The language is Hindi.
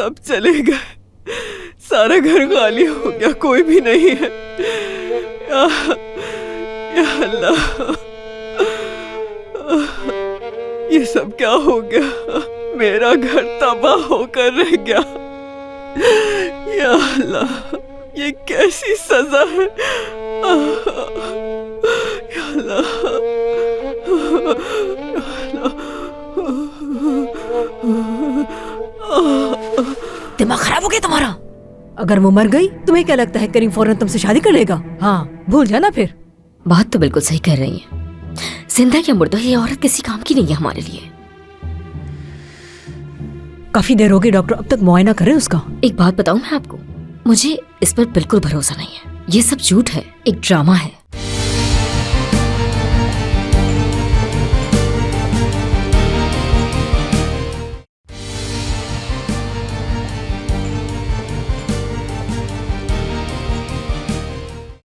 सब चले गए, सारा घर खाली हो गया, कोई भी नहीं है। या अल्लाह, ये सब क्या हो गया? मेरा घर तबाह होकर रह गया। या अल्लाह, ये कैसी सजा है? या अल्लाह, दिमाग खराब हो गया तुम्हारा? अगर वो मर गई तुम्हें क्या लगता है करीम फौरन तुमसे शादी कर लेगा? हाँ, भूल जाना फिर। बात तो बिल्कुल सही कर रही है। जिंदा या मुर्दा ये औरत किसी काम की नहीं है हमारे लिए। काफी देर हो गई, डॉक्टर अब तक मुआयना करे उसका। एक बात बताऊं मैं आपको, मुझे इस पर बिल्कुल भरोसा नहीं है। ये सब झूठ है, एक ड्रामा है।